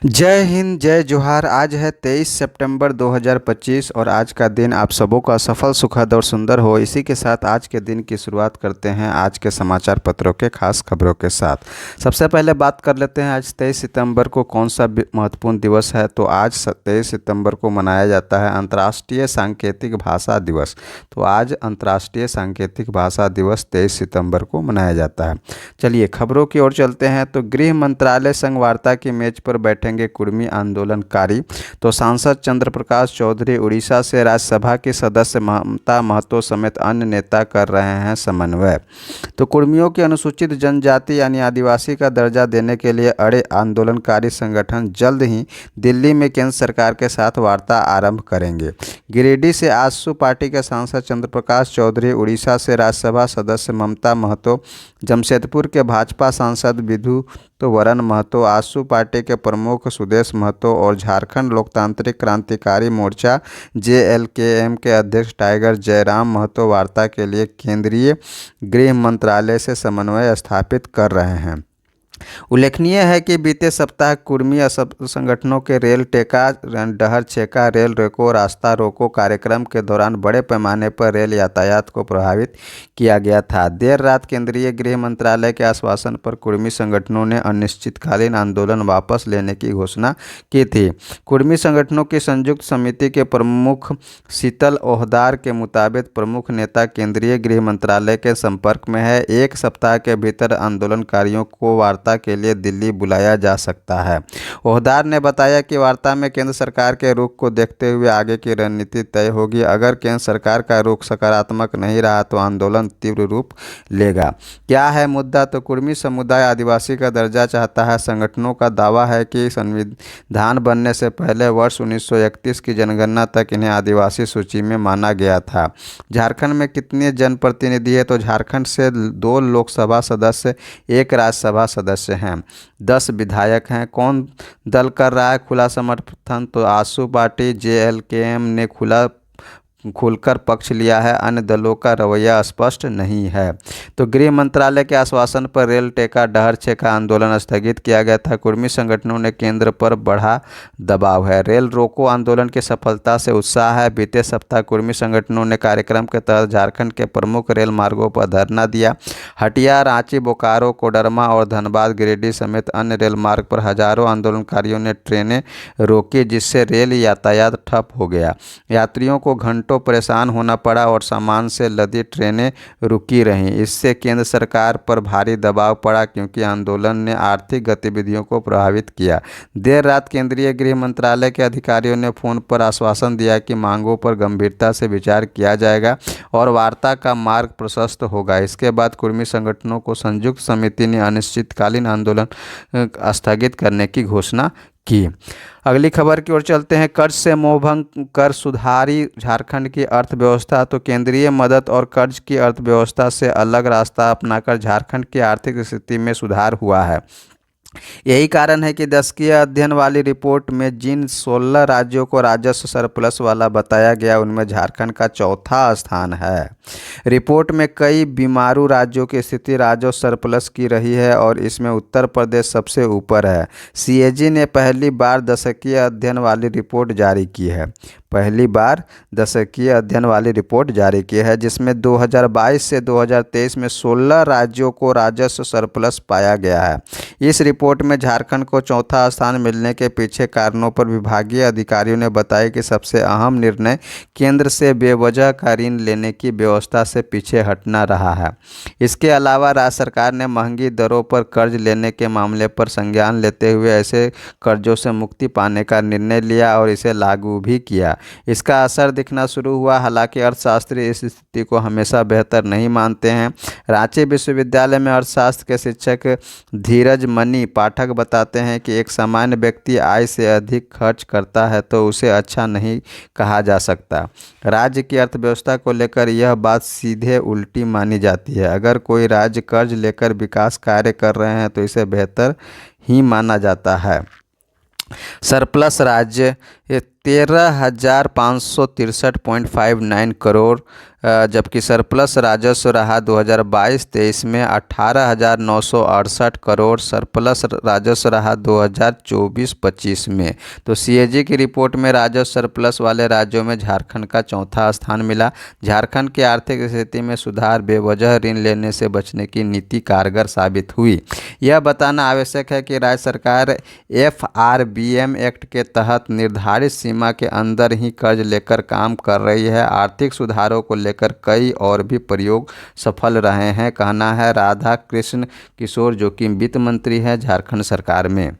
जय हिंद, जय जोहार। आज है 23 सितंबर 2025 और आज का दिन आप सबों का सफल, सुखद और सुंदर हो। इसी के साथ आज के दिन की शुरुआत करते हैं आज के समाचार पत्रों के खास खबरों के साथ। सबसे पहले बात कर लेते हैं आज 23 सितंबर को कौन सा महत्वपूर्ण दिवस है। तो आज 23 सितंबर को मनाया जाता है अंतर्राष्ट्रीय सांकेतिक भाषा दिवस। तो आज अंतर्राष्ट्रीय सांकेतिक भाषा दिवस 23 सितंबर को मनाया जाता है। चलिए खबरों की ओर चलते हैं। तो गृह मंत्रालय संग वार्ता की मेज पर बैठेंगे कुर्मी आंदोलनकारी। तो सांसद चंद्र प्रकाश चौधरी, उड़ीसा से राज्यसभा के सदस्य ममता महतो समेत अन्य नेता कर रहे हैं समन्वय। तो कुर्मियों की अनुसूचित जनजाति यानी आदिवासी का दर्जा देने के लिए अड़े आंदोलनकारी संगठन जल्द ही दिल्ली में केंद्र सरकार के साथ वार्ता आरंभ करेंगे। गिरिडीह से आजसू पार्टी के सांसद चंद्र प्रकाश चौधरी, उड़ीसा से राज्यसभा सदस्य ममता महतो, जमशेदपुर के भाजपा सांसद विधु तो वरण महतो, आजसू पार्टी के प्रमुख सुदेश महतो और झारखंड लोकतांत्रिक क्रांतिकारी मोर्चा JLKM के अध्यक्ष टाइगर जयराम महतो वार्ता के लिए केंद्रीय गृह मंत्रालय से समन्वय स्थापित कर रहे हैं। उल्लेखनीय है कि बीते सप्ताह कुर्मी संगठनों के रेल टेका, डहर छेका, रेल रोको, रास्ता रोको कार्यक्रम के दौरान बड़े पैमाने पर रेल यातायात को प्रभावित किया गया था। देर रात केंद्रीय गृह मंत्रालय के आश्वासन पर कुर्मी संगठनों ने अनिश्चितकालीन आंदोलन वापस लेने की घोषणा की थी। कुर्मी संगठनों की संयुक्त समिति के प्रमुख शीतल ओहदार के मुताबिक प्रमुख नेता केंद्रीय गृह मंत्रालय के संपर्क में है। एक सप्ताह के भीतर आंदोलनकारियों को वार्ता के लिए दिल्ली बुलाया जा सकता है। ओहदार ने बताया कि वार्ता में केंद्र सरकार के रुख को देखते हुए आगे की रणनीति तय होगी। अगर केंद्र सरकार का रुख सकारात्मक नहीं रहा तो आंदोलन तीव्र रूप लेगा। क्या है मुद्दा? तो कुर्मी समुदाय आदिवासी का दर्जा चाहता है। संगठनों का दावा है कि संविधान बनने से पहले वर्ष 1931 की जनगणना तक इन्हें आदिवासी सूची में माना गया था। झारखंड में कितने जनप्रतिनिधि है? तो झारखंड से 2 लोकसभा सदस्य, 1 राज्यसभा सदस्य हैं, 10 विधायक हैं। कौन दल कर रहा है खुला समर्थन? तो आजसू पार्टी JLKM ने खुलकर पक्ष लिया है। अन्य दलों का रवैया स्पष्ट नहीं है। तो गृह मंत्रालय के आश्वासन पर रेल टेका, डहर छेका आंदोलन स्थगित किया गया था। कुर्मी संगठनों ने केंद्र पर बढ़ा दबाव है। रेल रोको आंदोलन की सफलता से उत्साह है। बीते सप्ताह कुर्मी संगठनों ने कार्यक्रम के तहत झारखंड के प्रमुख रेल मार्गों पर धरना दिया। हटिया, रांची, बोकारो, कोडरमा और धनबाद, गिरिडीह समेत अन्य रेल मार्ग पर हजारों आंदोलनकारियों ने ट्रेनें रोकी, जिससे रेल यातायात ठप हो गया। यात्रियों को घंटों परेशान होना पड़ा और सामान से लदी ट्रेनें रुकी रहीं। इससे केंद्र सरकार पर भारी दबाव पड़ा क्योंकि आंदोलन ने आर्थिक गतिविधियों को प्रभावित किया। देर रात केंद्रीय गृह मंत्रालय के अधिकारियों ने फोन पर आश्वासन दिया कि मांगों पर गंभीरता से विचार किया जाएगा और वार्ता का मार्ग प्रशस्त होगा। इसके बाद कुर्मी संगठनों को संयुक्त समिति ने अनिश्चितकालीन आंदोलन स्थगित करने की घोषणा की। अगली खबर की ओर चलते हैं। कर्ज से मोहभंग कर सुधारी झारखंड की अर्थव्यवस्था। तो केंद्रीय मदद और कर्ज की अर्थव्यवस्था से अलग रास्ता अपनाकर झारखंड की आर्थिक स्थिति में सुधार हुआ है। यही कारण है कि दशकीय अध्ययन वाली रिपोर्ट में जिन 16 राज्यों को राजस्व सरप्लस वाला बताया गया उनमें झारखंड का चौथा स्थान है। रिपोर्ट में कई बीमारू राज्यों की स्थिति राजस्व सरप्लस की रही है और इसमें उत्तर प्रदेश सबसे ऊपर है। CAG ने पहली बार दशकीय अध्ययन वाली रिपोर्ट जारी की है। पहली बार दशकीय अध्ययन वाली रिपोर्ट जारी की है जिसमें 2022 से 2023 में 16 राज्यों को राजस्व सरप्लस पाया गया है। इस रिपोर्ट में झारखंड को चौथा स्थान मिलने के पीछे कारणों पर विभागीय अधिकारियों ने बताया कि सबसे अहम निर्णय केंद्र से बेवजह का ऋण लेने की व्यवस्था से पीछे हटना रहा है। इसके अलावा राज्य सरकार ने महंगी दरों पर कर्ज लेने के मामले पर संज्ञान लेते हुए ऐसे कर्जों से मुक्ति पाने का निर्णय लिया और इसे लागू भी किया। इसका असर दिखना शुरू हुआ। हालांकि अर्थशास्त्री इस स्थिति को हमेशा बेहतर नहीं मानते हैं। रांची विश्वविद्यालय में अर्थशास्त्र के शिक्षक धीरज मनी पाठक बताते हैं कि एक सामान्य व्यक्ति आय से अधिक खर्च करता है तो उसे अच्छा नहीं कहा जा सकता। राज्य की अर्थव्यवस्था को लेकर यह बात सीधे उल्टी मानी जाती है। अगर कोई राज्य कर्ज लेकर विकास कार्य कर रहे हैं तो इसे बेहतर ही माना जाता है। सरप्लस राज्य 13,563.59 करोड़ जबकि सरप्लस राजस्व रहा 2022-23 में 18,968 करोड़ सरप्लस राजस्व रहा 2024-25 में। तो सीएजी की रिपोर्ट में राजस्व सरप्लस वाले राज्यों में झारखंड का चौथा स्थान मिला। झारखंड की आर्थिक स्थिति में सुधार, बेवजह ऋण लेने से बचने की नीति कारगर साबित हुई। यह बताना आवश्यक है कि राज्य सरकार एफआरबीएम एक्ट के तहत निर्धारित सीमा के अंदर ही कर्ज लेकर काम कर रही है। आर्थिक सुधारों को लेकर कई और भी प्रयोग सफल रहे हैं, कहना है राधा कृष्ण किशोर, जो कि वित्त मंत्री है झारखंड सरकार में।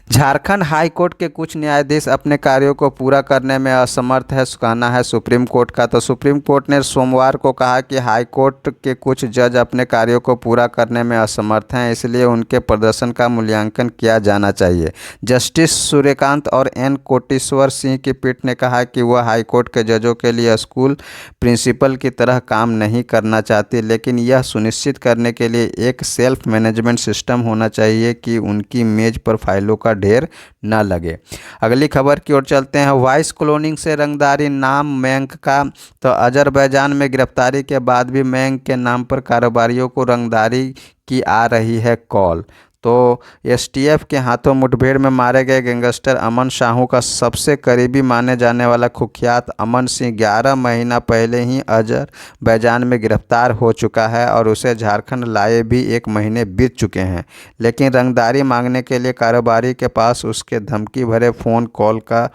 झारखंड हाई कोर्ट के कुछ न्यायाधीश अपने कार्यों को पूरा करने में असमर्थ है, कहना है सुप्रीम कोर्ट का। तो सुप्रीम कोर्ट ने सोमवार को कहा कि हाई कोर्ट के कुछ जज अपने कार्यों को पूरा करने में असमर्थ हैं, इसलिए उनके प्रदर्शन का मूल्यांकन किया जाना चाहिए। जस्टिस सूर्यकांत और एन कोटेश्वर सिंह की पीठ ने कहा कि वह हाई कोर्ट के जजों के लिए स्कूल प्रिंसिपल की तरह काम नहीं करना चाहती, लेकिन यह सुनिश्चित करने के लिए एक सेल्फ मैनेजमेंट सिस्टम होना चाहिए कि उनकी मेज पर फाइलों का ढेर न लगे। अगली खबर की ओर चलते हैं। वॉइस क्लोनिंग से रंगदारी, नाम मयंक का। तो अजरबैजान में गिरफ्तारी के बाद भी मयंक के नाम पर कारोबारियों को रंगदारी की आ रही है कॉल। तो एसटीएफ के हाथों मुठभेड़ में मारे गए गैंगस्टर अमन साहू का सबसे करीबी माने जाने वाला कुख्यात अमन सिंह 11 महीना पहले ही अजरबैजान में गिरफ्तार हो चुका है और उसे झारखंड लाए भी 1 महीने बीत चुके हैं, लेकिन रंगदारी मांगने के लिए कारोबारी के पास उसके धमकी भरे फ़ोन कॉल का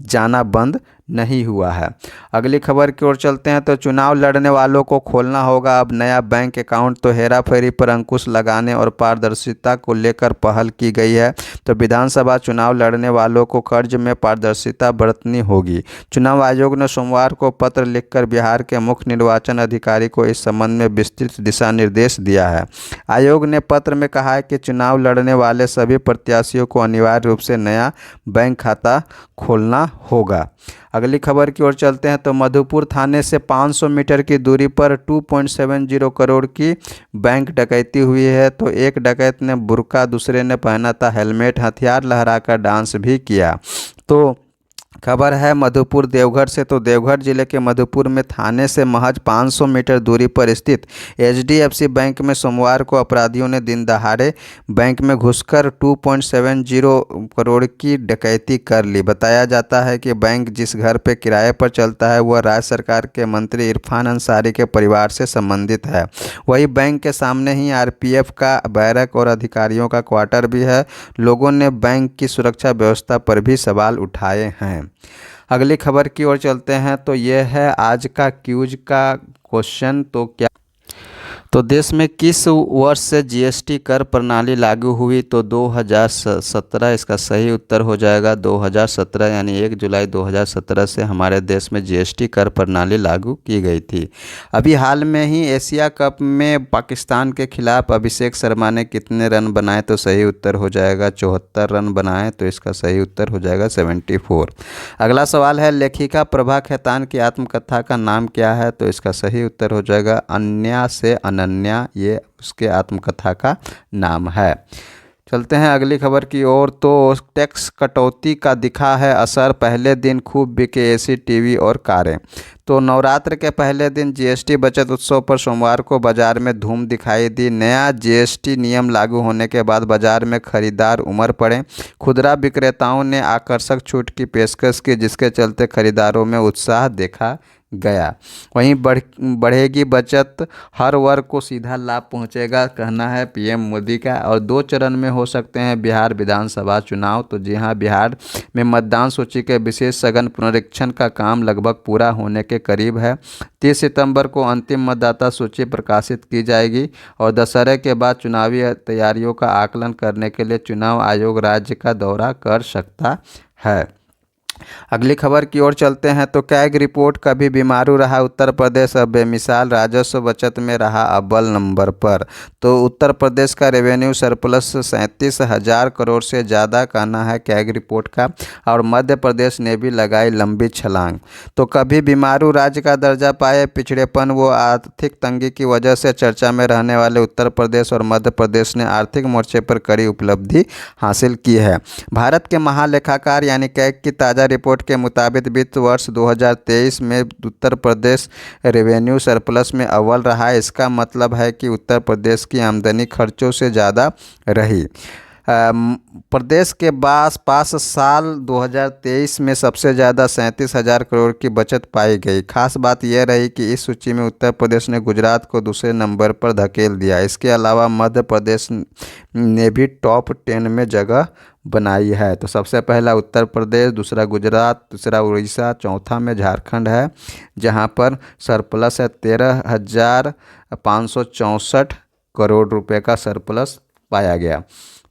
जाना बंद नहीं हुआ है। अगली खबर की ओर चलते हैं। तो चुनाव लड़ने वालों को खोलना होगा अब नया बैंक अकाउंट। तो हेराफेरी पर अंकुश लगाने और पारदर्शिता को लेकर पहल की गई है। तो विधानसभा चुनाव लड़ने वालों को कर्ज में पारदर्शिता बरतनी होगी। चुनाव आयोग ने सोमवार को पत्र लिखकर बिहार के मुख्य निर्वाचन अधिकारी को इस संबंध में विस्तृत दिशा निर्देश दिया है। आयोग ने पत्र में कहा है कि चुनाव लड़ने वाले सभी प्रत्याशियों को अनिवार्य रूप से नया बैंक खाता खोलना होगा। अगली खबर की ओर चलते हैं। तो मधुपुर थाने से 500 मीटर की दूरी पर 2.70 करोड़ की बैंक डकैती हुई है। तो एक डकैत ने बुर्का, दूसरे ने पहना था हेलमेट, हथियार लहराकर डांस भी किया। तो खबर है मधुपुर देवघर से। तो देवघर जिले के मधुपुर में थाने से महज 500 मीटर दूरी पर स्थित एचडीएफसी बैंक में सोमवार को अपराधियों ने दिन दहाड़े बैंक में घुसकर 2.70 करोड़ की डकैती कर ली। बताया जाता है कि बैंक जिस घर पर किराए पर चलता है वह राज्य सरकार के मंत्री इरफान अंसारी के परिवार से संबंधित है। वही बैंक के सामने ही आरपीएफ का बैरक और अधिकारियों का क्वार्टर भी है। लोगों ने बैंक की सुरक्षा व्यवस्था पर भी सवाल उठाए हैं। अगली खबर की ओर चलते हैं। तो यह है आज का क्यूज का क्वेश्चन। तो देश में किस वर्ष से जीएसटी कर प्रणाली लागू हुई? तो 2017 इसका सही उत्तर हो जाएगा। 2017 यानी 1 जुलाई 2017 से हमारे देश में जीएसटी कर प्रणाली लागू की गई थी। अभी हाल में ही एशिया कप में पाकिस्तान के खिलाफ अभिषेक शर्मा ने कितने रन बनाए? तो सही उत्तर हो जाएगा 74 रन बनाए। तो इसका सही उत्तर हो जाएगा 74। अगला सवाल है लेखिका प्रभा खेतान की आत्मकथा का नाम क्या है? तो इसका सही उत्तर हो जाएगा अन्या से अनन्या, ये उसके आत्मकथा का नाम है। चलते हैं अगली खबर की ओर। तो टैक्स कटौती का दिखा है असर, पहले दिन खूब बिके एसी, टीवी और कारें। तो नवरात्र के पहले दिन जीएसटी बचत उत्सव पर सोमवार को बाजार में धूम दिखाई दी। नया जीएसटी नियम लागू होने के बाद बाजार में खरीदार उमड़ पड़े। खुदरा विक्रेताओं ने आकर्षक छूट की पेशकश की, जिसके चलते खरीदारों में उत्साह देखा गया। वहीं बढ़ेगी बचत, हर वर्ग को सीधा लाभ पहुंचेगा, कहना है पीएम मोदी का। और 2 चरण में हो सकते हैं बिहार विधानसभा चुनाव। तो जी हां, बिहार में मतदान सूची के विशेष सघन पुनरीक्षण का काम लगभग पूरा होने के करीब है। 30 सितंबर को अंतिम मतदाता सूची प्रकाशित की जाएगी और दशहरे के बाद चुनावी तैयारियों का आकलन करने के लिए चुनाव आयोग राज्य का दौरा कर सकता है। अगली खबर की ओर चलते हैं। तो कैग रिपोर्ट कभी बीमारू रहा उत्तर प्रदेश, अब बेमिसाल राजस्व बचत में रहा अव्वल नंबर पर। तो उत्तर प्रदेश का रेवेन्यू सरप्लस 37,000 करोड़ से ज़्यादा, कहना है कैग रिपोर्ट का। और मध्य प्रदेश ने भी लगाई लंबी छलांग। तो कभी बीमारू राज्य का दर्जा पाए, पिछड़ेपन व आर्थिक तंगी की वजह से चर्चा में रहने वाले उत्तर प्रदेश और मध्य प्रदेश ने आर्थिक मोर्चे पर कड़ी उपलब्धि हासिल की है। भारत के महालेखाकार यानी कैग की ताज़ा रिपोर्ट के मुताबिक वित्त वर्ष 2023 में उत्तर प्रदेश रेवेन्यू सरप्लस में अव्वल रहा है। इसका मतलब है कि उत्तर प्रदेश की आमदनी खर्चों से ज़्यादा रही। प्रदेश के पास साल 2023 में सबसे ज़्यादा 37,000 करोड़ की बचत पाई गई। खास बात यह रही कि इस सूची में उत्तर प्रदेश ने गुजरात को दूसरे नंबर पर धकेल दिया। इसके अलावा मध्य प्रदेश ने भी टॉप 10 में जगह बनाई है। तो सबसे पहला उत्तर प्रदेश, दूसरा गुजरात, तीसरा उड़ीसा, चौथा में झारखंड है जहां पर सरप्लस है 13,564 करोड़ रुपए का सरप्लस पाया गया।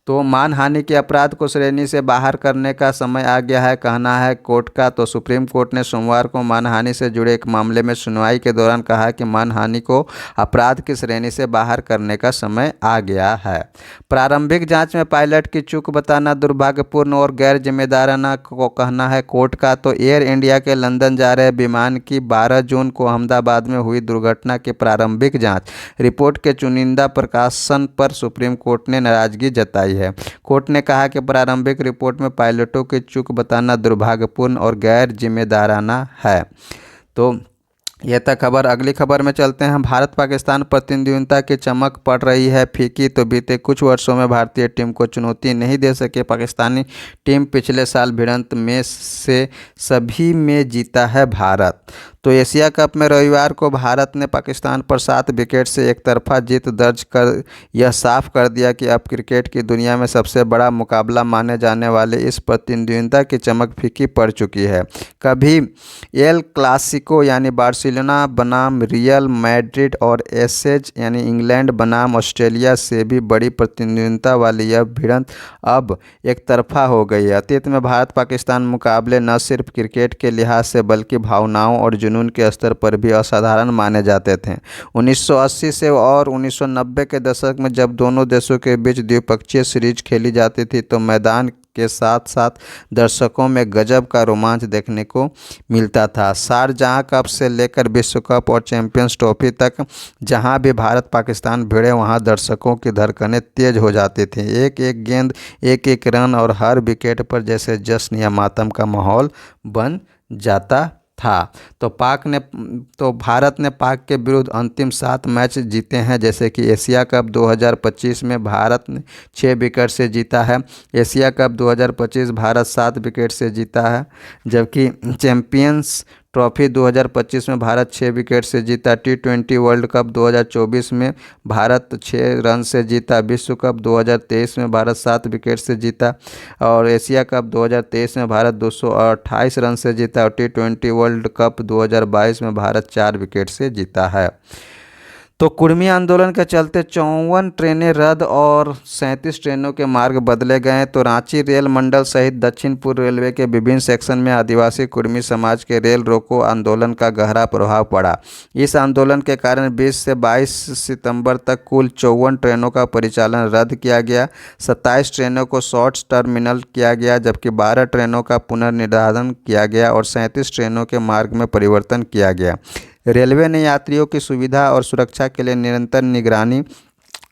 तो मानहानि के अपराध को श्रेणी से बाहर करने का समय आ गया है, कहना है कोर्ट का। तो सुप्रीम कोर्ट ने सोमवार को मानहानि से जुड़े एक मामले में सुनवाई के दौरान कहा कि मानहानि को अपराध की श्रेणी से बाहर करने का समय आ गया है। प्रारंभिक जांच में पायलट की चूक बताना दुर्भाग्यपूर्ण और गैर जिम्मेदाराना को कहना है कोर्ट का। तो एयर इंडिया के लंदन जा रहे विमान की 12 जून को अहमदाबाद में हुई दुर्घटना की प्रारंभिक जाँच रिपोर्ट के चुनिंदा प्रकाशन पर सुप्रीम कोर्ट ने नाराजगी जताई है। कोर्ट ने कहा कि प्रारंभिक रिपोर्ट में पायलटों की चूक बताना दुर्भाग्यपूर्ण और गैर जिम्मेदाराना है। तो यह था खबर। अगली खबर में चलते हैं। भारत पाकिस्तान प्रतिद्वंद्विता की चमक पड़ रही है फीकी। तो बीते कुछ वर्षों में भारतीय टीम को चुनौती नहीं दे सके पाकिस्तानी टीम पिछले साल भिड़ंत में से सभी में जीता है भारत। तो एशिया कप में रविवार को भारत ने पाकिस्तान पर 7 विकेट से एकतरफा जीत दर्ज कर यह साफ कर दिया कि अब क्रिकेट की दुनिया में सबसे बड़ा मुकाबला माने जाने वाले इस प्रतिद्वंद्विता की चमक फीकी पड़ चुकी है। कभी एल क्लासिको यानी बार्सिलोना बनाम रियल मैड्रिड और एसेज यानी इंग्लैंड बनाम ऑस्ट्रेलिया से भी बड़ी प्रतिद्वंद्विता वाली यह भिड़ंत अब एकतरफा हो गई है। अतीत में भारत पाकिस्तान मुकाबले न सिर्फ क्रिकेट के लिहाज से बल्कि भावनाओं और जुनून के स्तर पर भी असाधारण माने जाते थे। 1980 से और 1990 के दशक में जब दोनों देशों के बीच द्विपक्षीय सीरीज खेली जाती थी तो मैदान के साथ साथ दर्शकों में गजब का रोमांच देखने को मिलता था। शारजाह कप से लेकर विश्व कप और चैंपियंस ट्रॉफी तक जहां भी भारत पाकिस्तान भिड़े वहां दर्शकों की धड़कनें तेज हो जाती थी। एक एक गेंद, एक एक रन और हर विकेट पर जैसे जश्न या मातम का माहौल बन जाता था। तो भारत ने पाक के विरुद्ध अंतिम 7 मैच जीते हैं। जैसे कि एशिया कप 2025 में भारत ने 6 विकेट से जीता है। एशिया कप 2025 भारत 7 विकेट से जीता है। जबकि चैंपियंस ट्रॉफी 2025 में भारत 6 विकेट से जीता। T20 वर्ल्ड कप 2024 में भारत 6 रन से जीता। विश्व कप 2023 में भारत 7 विकेट से जीता और एशिया कप 2023 में भारत 228 रन से जीता और T20 वर्ल्ड कप 2022 में भारत 4 विकेट से जीता है। तो कुर्मी आंदोलन के चलते 54 ट्रेनें रद्द और 37 ट्रेनों के मार्ग बदले गए। तो रांची रेल मंडल सहित दक्षिण पूर्व रेलवे के विभिन्न सेक्शन में आदिवासी कुर्मी समाज के रेल रोको आंदोलन का गहरा प्रभाव पड़ा। इस आंदोलन के कारण 20 से 22 सितंबर तक कुल 54 ट्रेनों का परिचालन रद्द किया गया। 27 ट्रेनों को शॉर्ट टर्मिनल किया गया जबकि 12 ट्रेनों का पुनर्निर्धारण किया गया और 37 ट्रेनों के मार्ग में परिवर्तन किया गया। रेलवे ने यात्रियों की सुविधा और सुरक्षा के लिए निरंतर निगरानी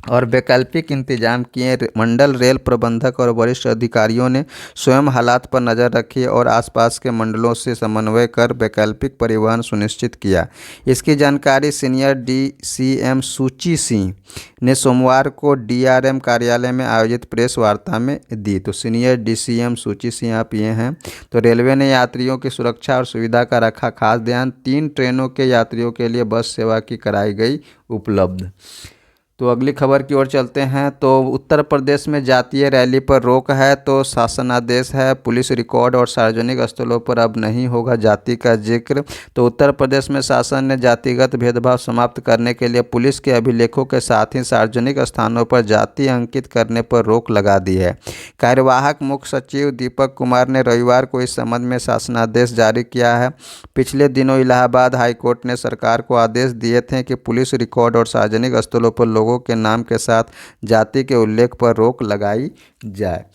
और वैकल्पिक इंतजाम किए। मंडल रेल प्रबंधक और वरिष्ठ अधिकारियों ने स्वयं हालात पर नज़र रखी और आसपास के मंडलों से समन्वय कर वैकल्पिक परिवहन सुनिश्चित किया। इसकी जानकारी सीनियर DCM सूची सिंह ने सोमवार को DRM कार्यालय में आयोजित प्रेस वार्ता में दी। तो सीनियर DCM सूची सिंह आप ये हैं। तो रेलवे ने यात्रियों की सुरक्षा और सुविधा का रखा खास ध्यान। 3 ट्रेनों के यात्रियों के लिए बस सेवा की कराई गई उपलब्ध। तो अगली खबर की ओर चलते हैं। तो उत्तर प्रदेश में जातीय रैली पर रोक है। तो शासनादेश है, पुलिस रिकॉर्ड और सार्वजनिक स्थलों पर अब नहीं होगा जाति का जिक्र। तो उत्तर प्रदेश में शासन ने जातिगत भेदभाव समाप्त करने के लिए पुलिस के अभिलेखों के साथ ही सार्वजनिक स्थानों पर जाति अंकित करने पर रोक लगा दी है। कार्यवाहक मुख्य सचिव दीपक कुमार ने रविवार को इस संबंध में शासनादेश जारी किया है। पिछले दिनों इलाहाबाद हाईकोर्ट ने सरकार को आदेश दिए थे कि पुलिस रिकॉर्ड और सार्वजनिक स्थलों पर लोगों के नाम के साथ जाति के उल्लेख पर रोक लगाई जाए।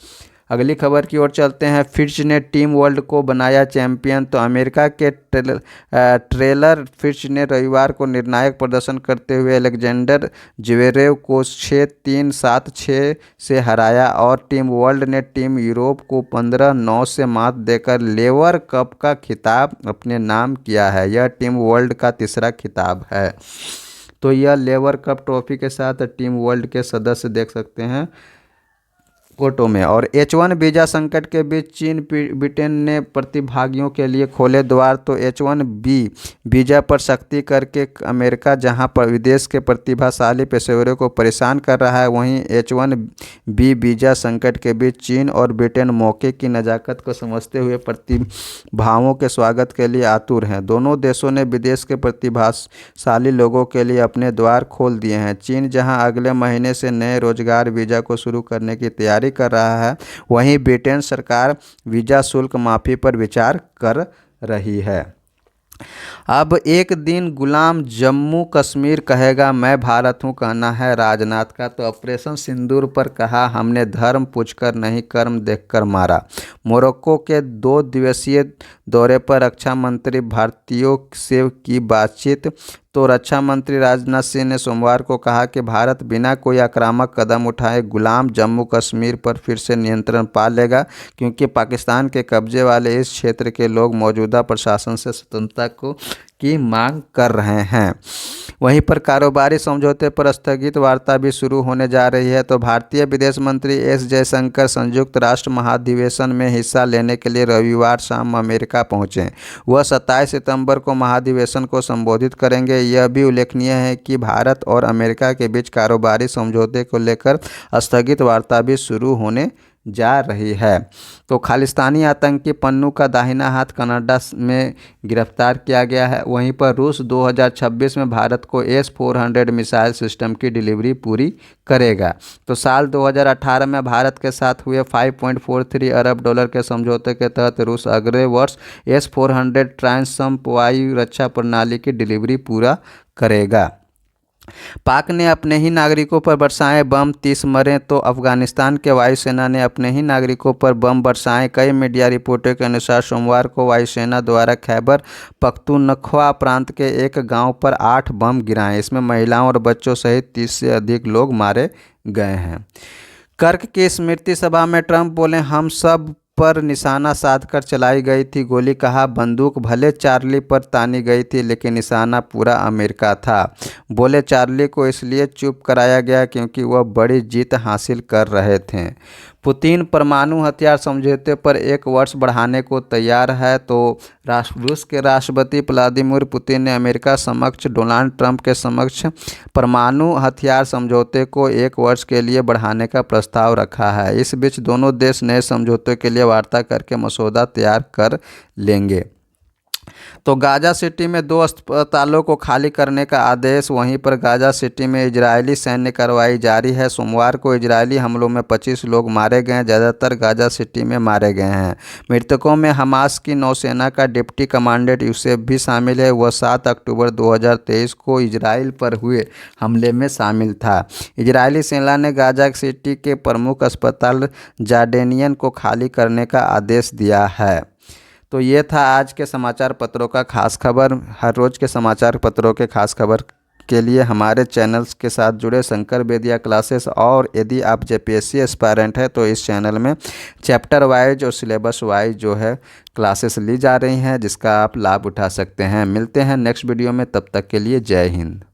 अगली खबर की ओर चलते हैं। फिट्च ने टीम वर्ल्ड को बनाया चैंपियन। तो अमेरिका के ट्रेलर फिट्च ने रविवार को निर्णायक प्रदर्शन करते हुए अलेक्जेंडर ज्वेरेव को 6-3, 7-6 से हराया और टीम वर्ल्ड ने टीम यूरोप को 15-9 से मात देकर लेवर कप का खिताब अपने नाम किया है। यह टीम वर्ल्ड का तीसरा खिताब है। तो यह लेवर कप ट्रॉफी के साथ टीम वर्ल्ड के सदस्य देख सकते हैं फोटो में। और H1 वीजा संकट के बीच चीन ब्रिटेन ने प्रतिभागियों के लिए खोले द्वार। तो H1B वीजा पर सख्ती करके अमेरिका जहां पर विदेश के प्रतिभाशाली पेशेवरों को परेशान कर रहा है, वहीं H1B वीजा संकट के बीच चीन और ब्रिटेन मौके की नज़ाकत को समझते हुए प्रतिभाओं के स्वागत के लिए आतुर हैं। दोनों देशों ने विदेश के प्रतिभाशाली लोगों के लिए अपने द्वार खोल दिए हैं। चीन जहां अगले महीने से नए रोजगार वीजा को शुरू करने की तैयारी कर रहा है, वहीं ब्रिटेन सरकार वीजा शुल्क माफी पर विचार कर रही है। अब एक दिन गुलाम जम्मू कश्मीर कहेगा मैं भारत हूं, कहना है राजनाथ का। तो ऑपरेशन सिंदूर पर कहा हमने धर्म पूछकर नहीं कर्म देखकर मारा। मोरक्को के 2 दिवसीय दौरे पर रक्षा मंत्री भारतीयों से की बातचीत। तो रक्षा मंत्री राजनाथ सिंह ने सोमवार को कहा कि भारत बिना कोई आक्रामक कदम उठाए गुलाम जम्मू कश्मीर पर फिर से नियंत्रण पा लेगा, क्योंकि पाकिस्तान के कब्जे वाले इस क्षेत्र के लोग मौजूदा प्रशासन से स्वतंत्रता की मांग कर रहे हैं। वहीं पर कारोबारी समझौते पर स्थगित वार्ता भी शुरू होने जा रही है। तो भारतीय विदेश मंत्री एस जयशंकर संयुक्त राष्ट्र महाधिवेशन में हिस्सा लेने के लिए रविवार शाम अमेरिका पहुंचे। वह 27 सितंबर को महाधिवेशन को संबोधित करेंगे। यह भी उल्लेखनीय है कि भारत और अमेरिका के बीच कारोबारी समझौते को लेकर स्थगित वार्ता भी शुरू होने जा रही है। तो खालिस्तानी आतंकी पन्नू का दाहिना हाथ कनाडा में गिरफ्तार किया गया है। वहीं पर रूस 2026 में भारत को S-400 मिसाइल सिस्टम की डिलीवरी पूरी करेगा। तो साल 2018 में भारत के साथ हुए $5.43 अरब के समझौते के तहत रूस अगले वर्ष S-400 ट्रांसम वायु रक्षा प्रणाली की डिलीवरी पूरा करेगा। पाक ने अपने ही नागरिकों पर बरसाए बम, 30 मरे। तो अफगानिस्तान के वायुसेना ने अपने ही नागरिकों पर बम बरसाए। कई मीडिया रिपोर्टों के अनुसार सोमवार को वायुसेना द्वारा खैबर पख्तूनख्वा प्रांत के एक गांव पर 8 बम गिराए। इसमें महिलाओं और बच्चों सहित 30 से अधिक लोग मारे गए हैं। कर्क की स्मृति सभा में ट्रंप बोले हम सब पर निशाना साधकर चलाई गई थी गोली। कहा बंदूक भले चार्ली पर तानी गई थी, लेकिन निशाना पूरा अमेरिका था। बोले चार्ली को इसलिए चुप कराया गया क्योंकि वह बड़ी जीत हासिल कर रहे थे। पुतिन परमाणु हथियार समझौते पर 1 वर्ष बढ़ाने को तैयार है। तो रूस के राष्ट्रपति व्लादिमीर पुतिन ने अमेरिका समक्ष डोनाल्ड ट्रंप के समक्ष परमाणु हथियार समझौते को 1 वर्ष के लिए बढ़ाने का प्रस्ताव रखा है। इस बीच दोनों देश नए समझौते के लिए वार्ता करके मसौदा तैयार कर लेंगे। तो गाजा सिटी में 2 अस्पतालों को खाली करने का आदेश। वहीं पर गाजा सिटी में इजरायली सैन्य कार्रवाई जारी है। सोमवार को इजरायली हमलों में 25 लोग मारे गए, ज़्यादातर गाजा सिटी में मारे गए हैं। मृतकों में हमास की नौसेना का डिप्टी कमांडेंट यूसेफ भी शामिल है। वह 7 अक्टूबर 2023 को इजराइल पर हुए हमले में शामिल था। इजरायली सेना ने गाजा सिटी के प्रमुख अस्पताल जार्डेनियन को खाली करने का आदेश दिया है। तो ये था आज के समाचार पत्रों का खास खबर। हर रोज़ के समाचार पत्रों के खास खबर के लिए हमारे चैनल्स के साथ जुड़े शंकर बेदिया क्लासेस। और यदि आप JPSC एस्पायरेंट है तो इस चैनल में चैप्टर वाइज और सिलेबस वाइज जो है क्लासेस ली जा रही हैं, जिसका आप लाभ उठा सकते हैं। मिलते हैं नेक्स्ट वीडियो में, तब तक के लिए जय हिंद।